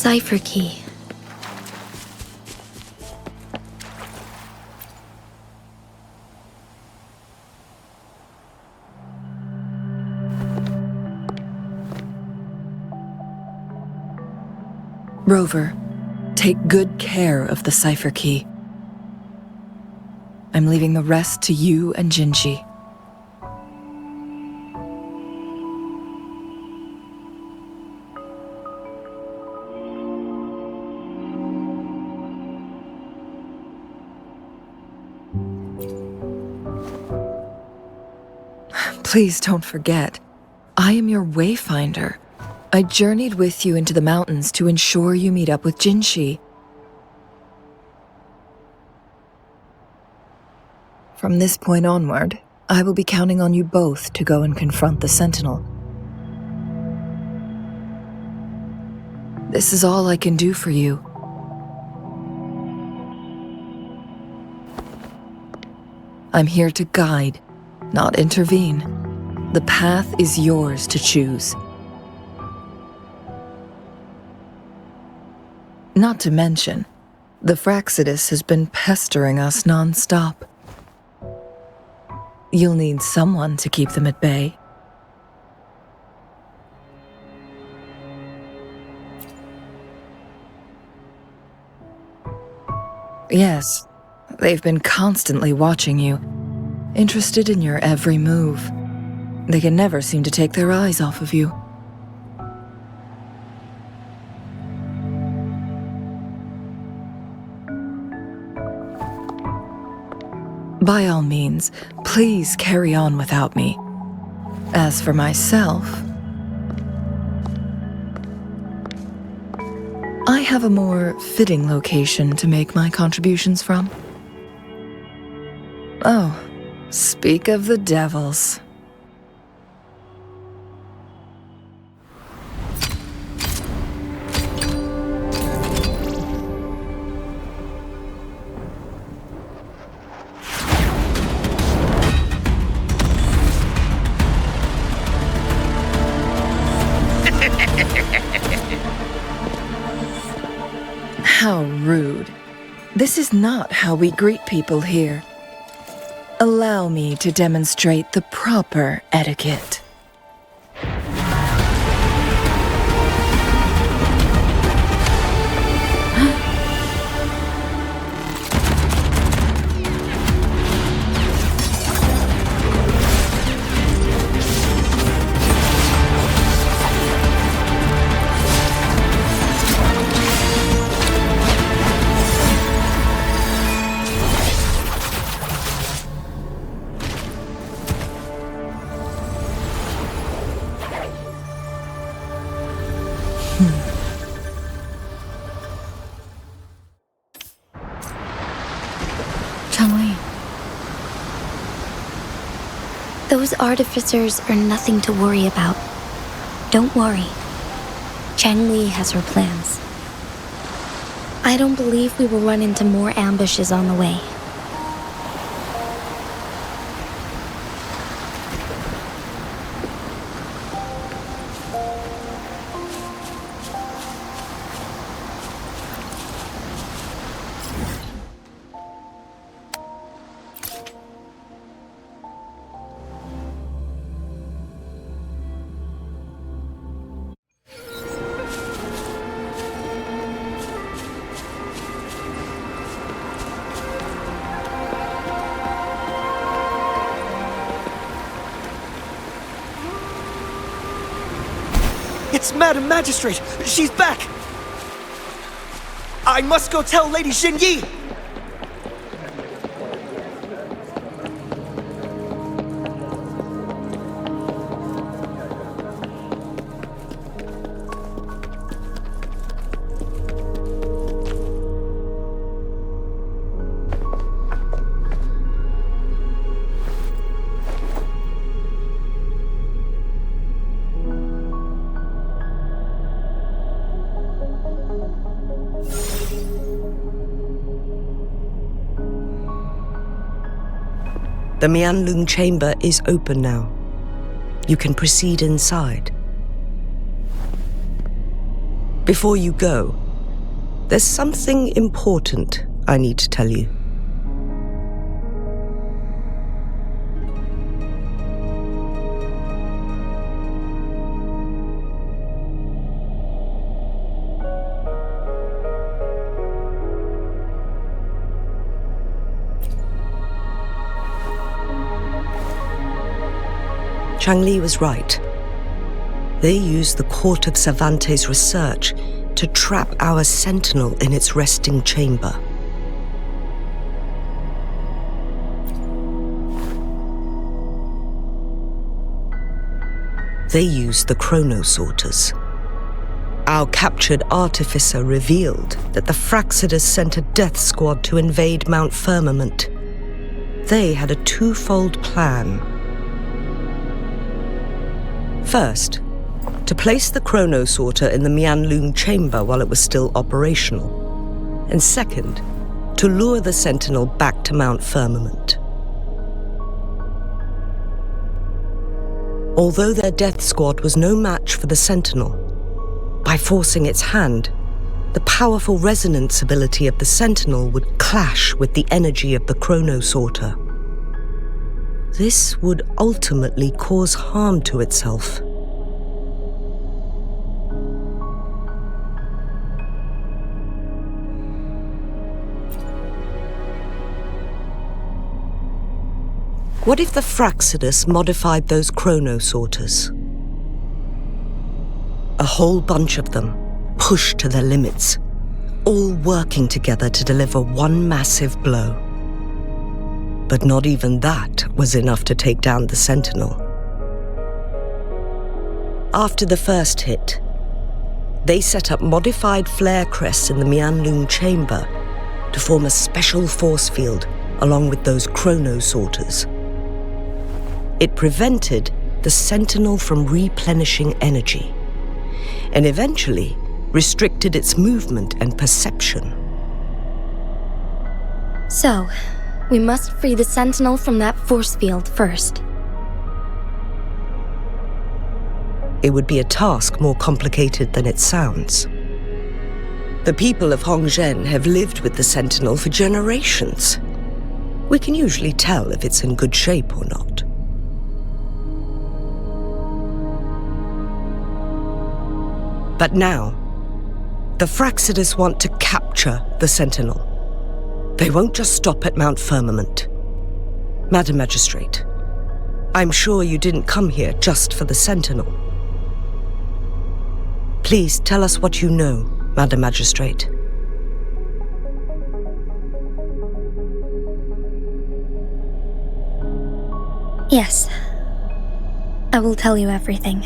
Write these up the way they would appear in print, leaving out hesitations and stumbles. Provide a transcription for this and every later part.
cipher key. Rover, take good care of the cipher key. I'm leaving the rest to you and Jinji. Please don't forget, I am your wayfinder. I journeyed with you into the mountains to ensure you meet up with Jinshi. From this point onward, I will be counting on you both to go and confront the Sentinel. This is all I can do for you. I'm here to guide, not intervene. The path is yours to choose. Not to mention, the Fraxidus has been pestering us non-stop. You'll need someone to keep them at bay. Yes, they've been constantly watching you, interested in your every move. They can never seem to take their eyes off of you. By all means, please carry on without me. As for myself, I have a more fitting location to make my contributions from. Oh, speak of the devils. How rude. This is not how we greet people here. Allow me to demonstrate the proper etiquette. Those artificers are nothing to worry about. Don't worry. Chang Li has her plans. I don't believe we will run into more ambushes on the way. It's Madam Magistrate! She's back! I must go tell Lady Xin Yi! The Mianlung chamber is open now. You can proceed inside. Before you go, there's something important I need to tell you. Changli was right. They used the Court of Cervantes' research to trap our sentinel in its resting chamber. They used the chronosorters. Our captured artificer revealed that the Fraxidus sent a death squad to invade Mount Firmament. They had a twofold plan. First, to place the chronosorter in the Mianlun chamber while it was still operational. And second, to lure the sentinel back to Mount Firmament. Although their death squad was no match for the sentinel, by forcing its hand, the powerful resonance ability of the sentinel would clash with the energy of the chronosorter. This would ultimately cause harm to itself. What if the Fraxidus modified those chronosorters? A whole bunch of them, pushed to their limits, all working together to deliver one massive blow. But not even that was enough to take down the sentinel. After the first hit, they set up modified flare crests in the Mianlun chamber to form a special force field along with those chronosorters. It prevented the sentinel from replenishing energy, and eventually restricted its movement and perception. So, we must free the sentinel from that force field first. It would be a task more complicated than it sounds. The people of Hongzhen have lived with the sentinel for generations. We can usually tell if it's in good shape or not. But now, the Fraxidus want to capture the sentinel. They won't just stop at Mount Firmament. Madam Magistrate, I'm sure you didn't come here just for the sentinel. Please tell us what you know, Madam Magistrate. Yes. I will tell you everything.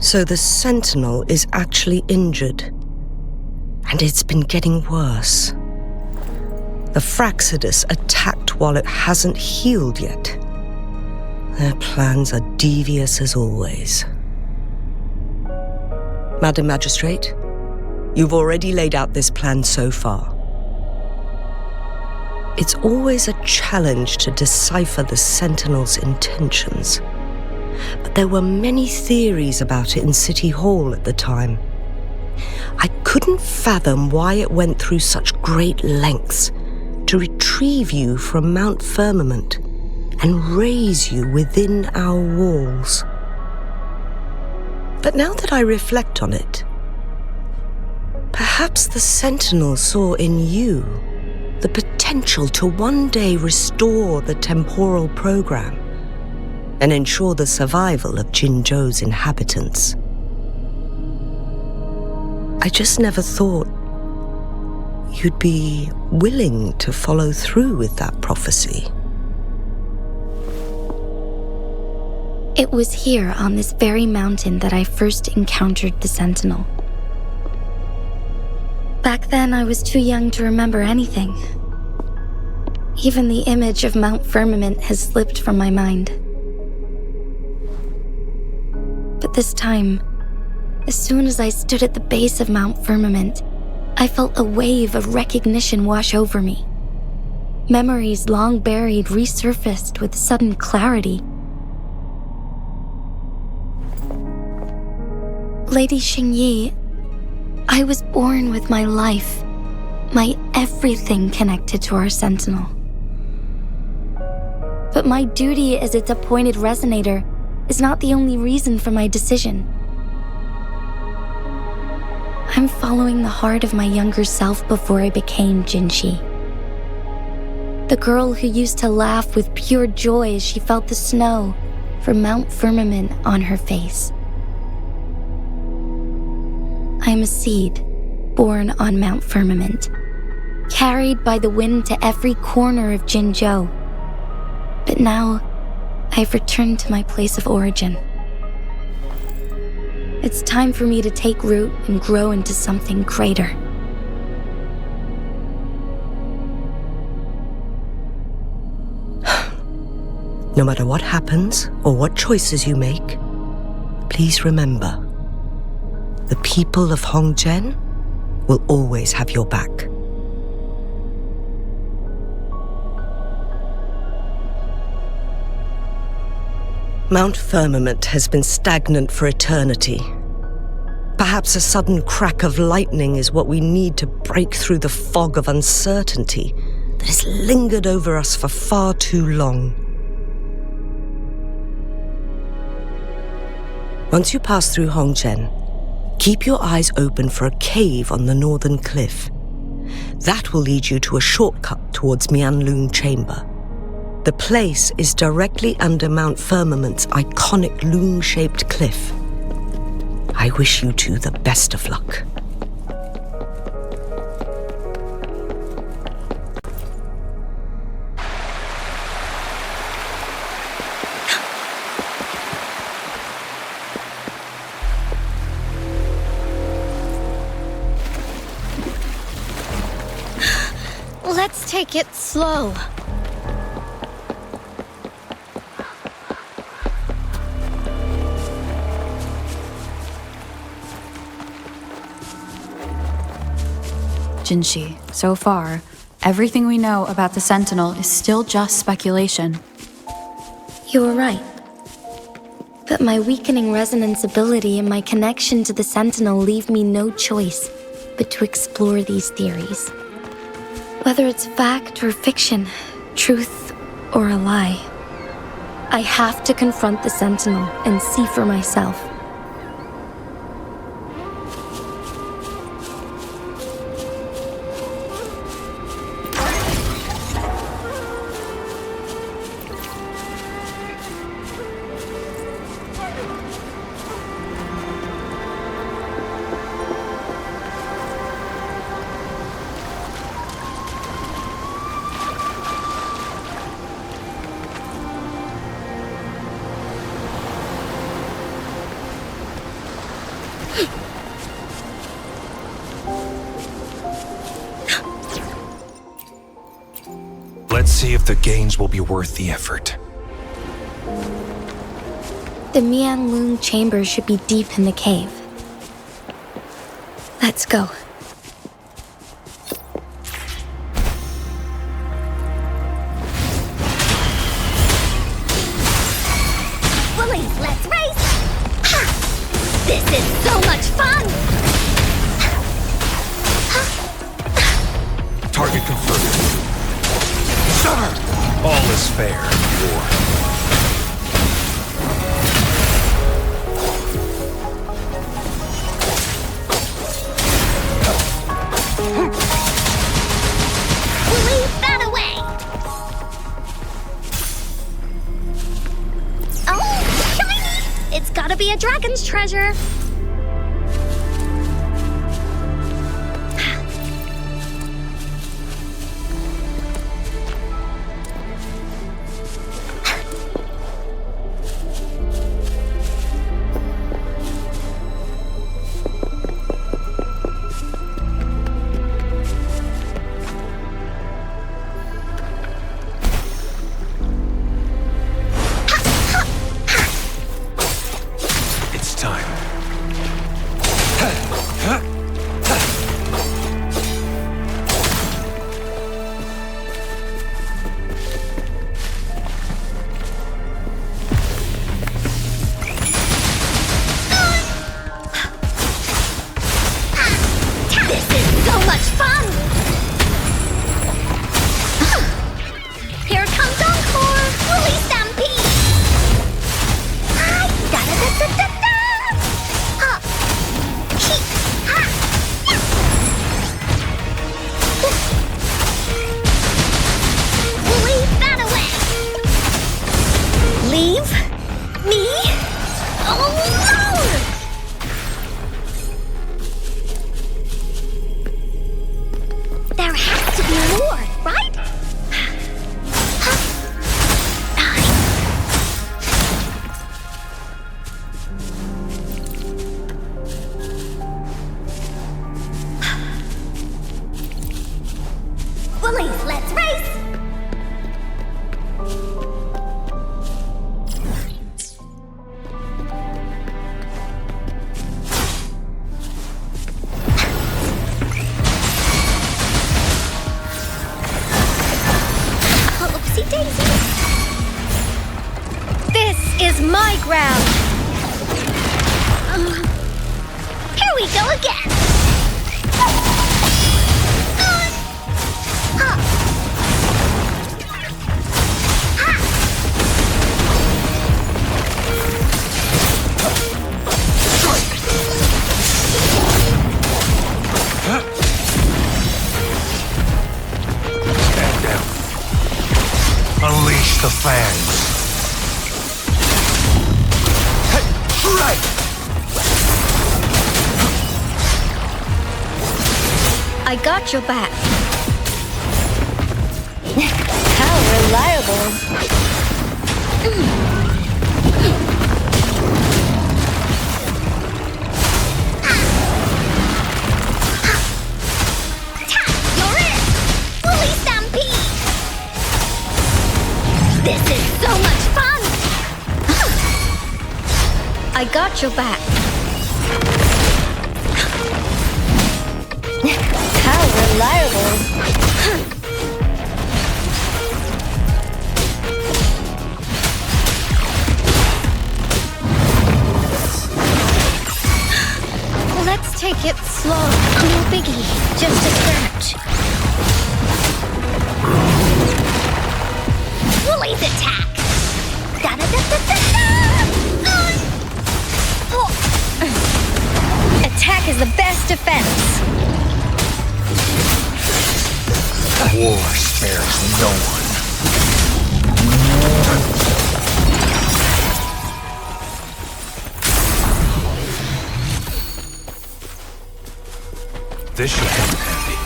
So the sentinel is actually injured, and it's been getting worse. The Fraxidus attacked while it hasn't healed yet. Their plans are devious as always. Madam Magistrate, you've already laid out this plan so far. It's always a challenge to decipher the sentinel's intentions. But there were many theories about it in City Hall at the time. I couldn't fathom why it went through such great lengths to retrieve you from Mount Firmament and raise you within our walls. But now that I reflect on it, perhaps the Sentinel saw in you the potential to one day restore the temporal program and ensure the survival of Jinzhou's inhabitants. I just never thought you'd be willing to follow through with that prophecy. It was here on this very mountain that I first encountered the Sentinel. Back then, I was too young to remember anything. Even the image of Mount Firmament has slipped from my mind. But this time, as soon as I stood at the base of Mount Firmament, I felt a wave of recognition wash over me. Memories long buried resurfaced with sudden clarity. Lady Xingyi, I was born with my life, my everything connected to our sentinel. But my duty as its appointed resonator is not the only reason for my decision. I'm following the heart of my younger self before I became Jinshi. The girl who used to laugh with pure joy as she felt the snow from Mount Firmament on her face. I am a seed born on Mount Firmament, carried by the wind to every corner of Jinzhou. But now, I've returned to my place of origin. It's time for me to take root and grow into something greater. No matter what happens or what choices you make, please remember, the people of Hongzhen will always have your back. Mount Firmament has been stagnant for eternity. Perhaps a sudden crack of lightning is what we need to break through the fog of uncertainty that has lingered over us for far too long. Once you pass through Hongzhen, keep your eyes open for a cave on the northern cliff. That will lead you to a shortcut towards Mianlun Chamber. The place is directly under Mount Firmament's iconic loom-shaped cliff. I wish you two the best of luck. Let's take it slow. Jinshi, so far, everything we know about the Sentinel is still just speculation. You were right. But my weakening resonance ability and my connection to the Sentinel leave me no choice but to explore these theories. Whether it's fact or fiction, truth or a lie, I have to confront the Sentinel and see for myself. Let's see if the gains will be worth the effort. The Mianlun Chamber should be deep in the cave. Let's go. Bullies, let's race! Ha! This is so much fun! Target confirmed. All is fair in war. Leave that away! Oh, shiny! It's gotta be a dragon's treasure. It's time. Woolies, let's race! Oopsie daisy! This is my ground! Here we go again! Stand down. Unleash the fangs. Right! I got your back. How reliable. You're it! Woolly Stampede! This is so much fun! I got your back. How reliable. Let's take it slow. No biggie. Just a scratch. Woolly's attack! Da-da-da-da-da-da! Attack is the best defense. War spares no one. This should come in handy.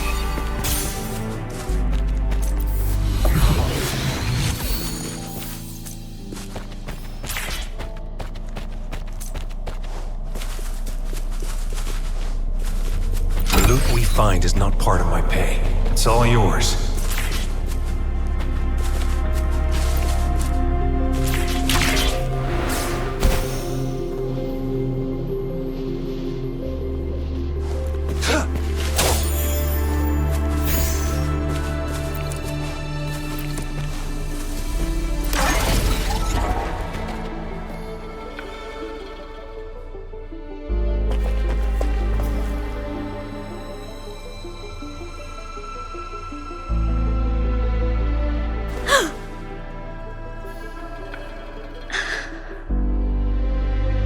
The loot we find is not part of my pay. It's all yours.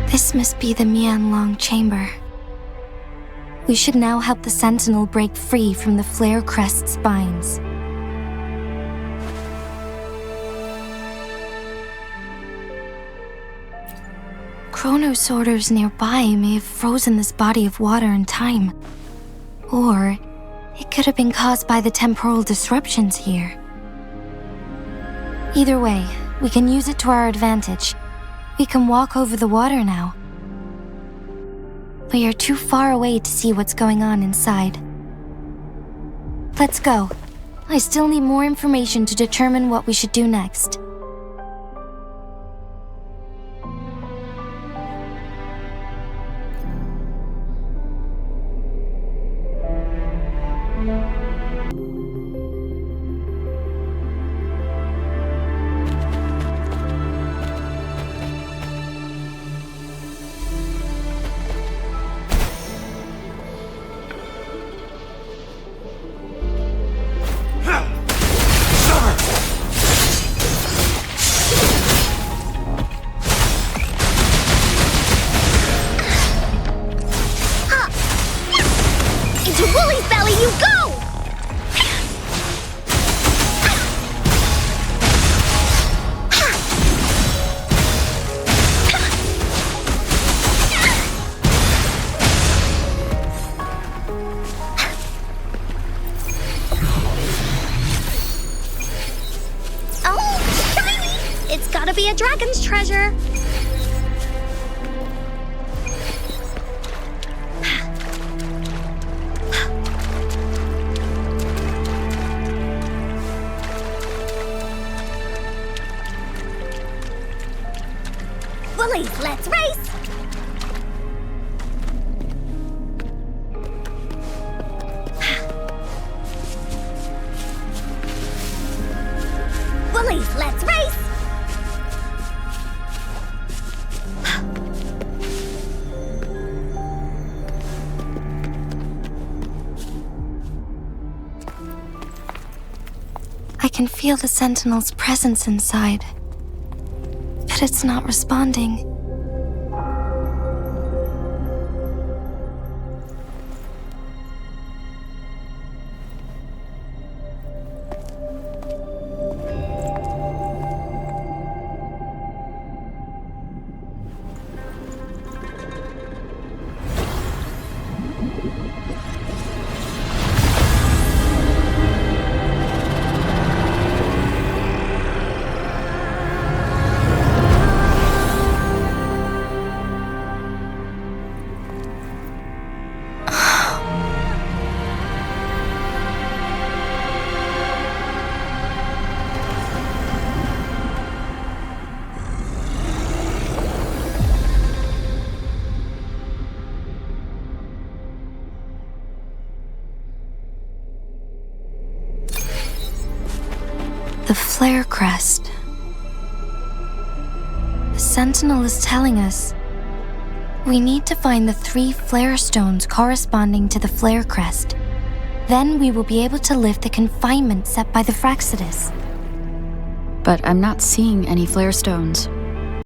This must be the Mianlong chamber. We should now help the Sentinel break free from the Flare Crest spines. Chronosorters nearby may have frozen this body of water in time. Or it could have been caused by the temporal disruptions here. Either way, we can use it to our advantage. We can walk over the water now. We are too far away to see what's going on inside. Let's go. I still need more information to determine what we should do next. Into Woolly's belly you go! Oh, shiny! It's gotta be a dragon's treasure. Bullies, let's race! Bullies, let's race! I can feel the Sentinel's presence inside, but it's not responding. The flare crest. The Sentinel is telling us we need to find the 3 flare stones corresponding to the flare crest. Then we will be able to lift the confinement set by the Fraxidus. But I'm not seeing any flare stones.